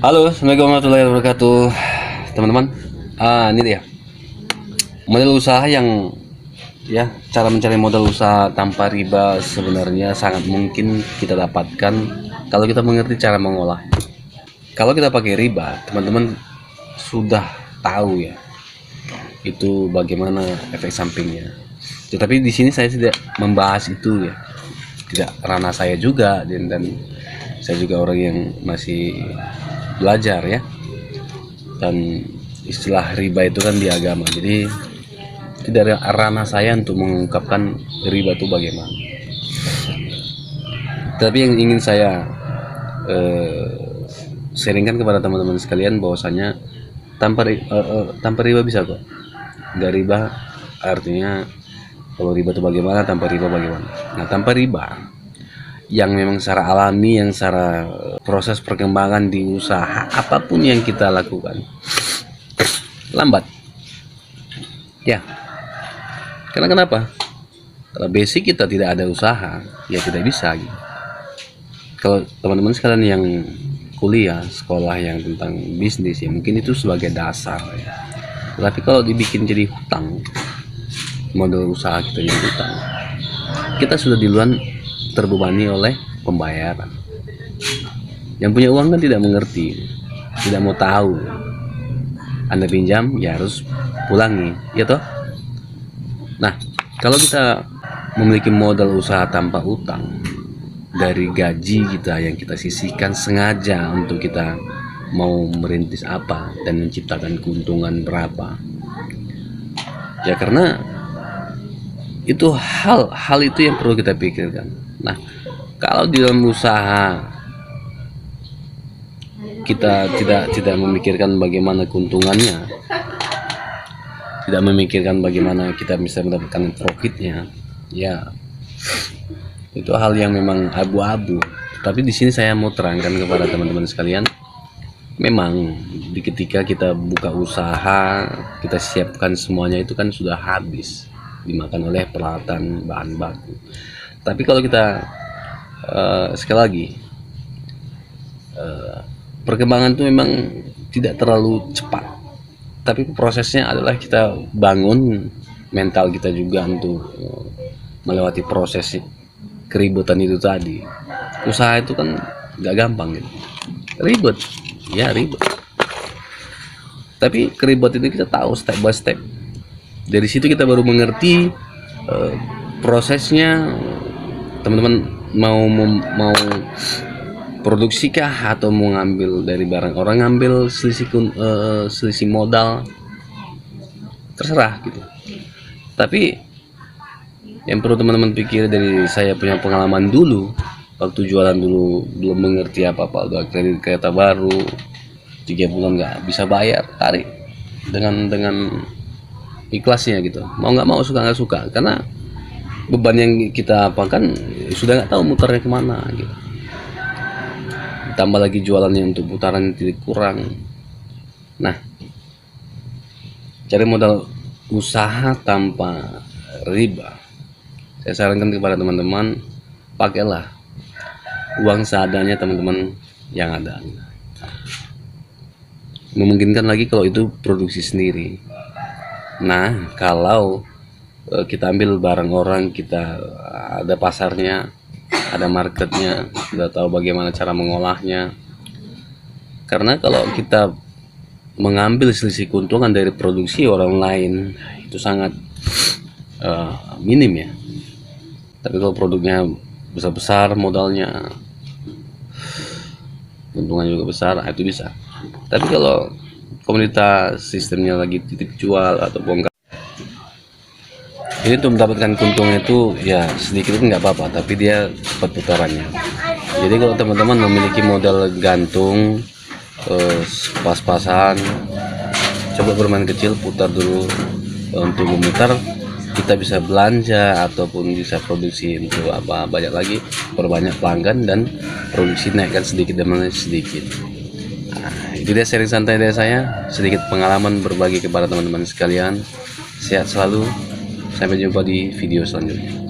Halo, assalamualaikum warahmatullahi wabarakatuh, teman-teman. Ini dia model usaha yang cara mencari modal usaha tanpa riba sebenarnya sangat mungkin kita dapatkan kalau kita mengerti cara mengolah. Kalau kita pakai riba, teman-teman sudah tahu ya itu bagaimana efek sampingnya. Tetapi di sini saya tidak membahas itu ya, tidak ranah saya juga, dan saya juga orang yang masih belajar ya, dan istilah riba itu kan di agama, jadi tidak ada ranah saya untuk mengungkapkan riba itu bagaimana. Tapi yang ingin saya sharingkan kepada teman-teman sekalian bahwasanya tanpa riba bisa kok. Nggak riba artinya kalau riba itu bagaimana, tanpa riba bagaimana. Nah, tanpa riba yang memang secara alami, yang secara proses perkembangan di usaha apapun yang kita lakukan lambat ya. Karena kenapa? Kalau basic kita tidak ada usaha ya tidak bisa gitu. Kalau teman-teman sekalian yang kuliah sekolah yang tentang bisnis ya mungkin itu sebagai dasar ya. Tapi kalau dibikin jadi hutang, modal usaha kita jadi hutang, kita sudah duluan terbebani oleh pembayaran. Yang punya uang kan tidak mengerti, tidak mau tahu. Anda pinjam ya harus pulangi, ya toh. Nah, kalau kita memiliki modal usaha tanpa utang dari gaji kita yang kita sisihkan sengaja untuk kita mau merintis apa dan menciptakan keuntungan berapa, ya karena itu hal itu yang perlu kita pikirkan. Nah, kalau di dalam usaha kita tidak memikirkan bagaimana keuntungannya, tidak memikirkan bagaimana kita bisa mendapatkan profitnya, ya itu hal yang memang abu-abu. Tapi di sini saya mau terangkan kepada teman-teman sekalian, memang ketika kita buka usaha, kita siapkan semuanya itu kan sudah habis dimakan oleh peralatan bahan baku. Tapi kalau kita sekali lagi perkembangan itu memang tidak terlalu cepat, tapi prosesnya adalah kita bangun mental kita juga untuk melewati proses keributan itu tadi. Usaha itu kan gak gampang gitu, ribet ya, ribet. Tapi keributan itu kita tahu step by step. Dari situ kita baru mengerti prosesnya. Teman-teman mau produksikah atau mau ngambil dari barang orang, ngambil selisih modal, terserah gitu. Tapi yang perlu teman-teman pikir, dari saya punya pengalaman dulu waktu jualan dulu, belum mengerti apa-apa, udah kredit kereta baru 3 bulan nggak bisa bayar, tarik dengan ikhlasnya gitu, mau nggak mau, suka nggak suka, karena beban yang kita apakan sudah nggak tahu muternya kemana gitu. Tambah lagi jualannya untuk putaran tidak kurang. Nah, cari modal usaha tanpa riba, saya sarankan kepada teman-teman, pakailah uang seadanya teman-teman yang ada. Memungkinkan lagi kalau itu produksi sendiri. Nah, kalau kita ambil barang orang, kita ada pasarnya, ada marketnya, sudah tahu bagaimana cara mengolahnya. Karena kalau kita mengambil selisih keuntungan dari produksi orang lain itu sangat minim ya. Tapi kalau produknya besar-besar, modalnya, keuntungannya juga besar, itu bisa. Tapi kalau komunitas sistemnya lagi titip jual atau bongkar, ini untuk mendapatkan keuntungan itu ya sedikit itu nggak apa-apa, tapi dia cepat putarannya. Jadi kalau teman-teman memiliki modal gantung pas-pasan, coba bermain kecil, putar dulu. Untuk memutar kita bisa belanja ataupun bisa produksi untuk apa banyak lagi, perbanyak pelanggan dan produksi naikkan sedikit demi sedikit. Nah, itu dia sharing santai dari saya, sedikit pengalaman berbagi kepada teman-teman sekalian. Sehat selalu, sampai jumpa di video selanjutnya.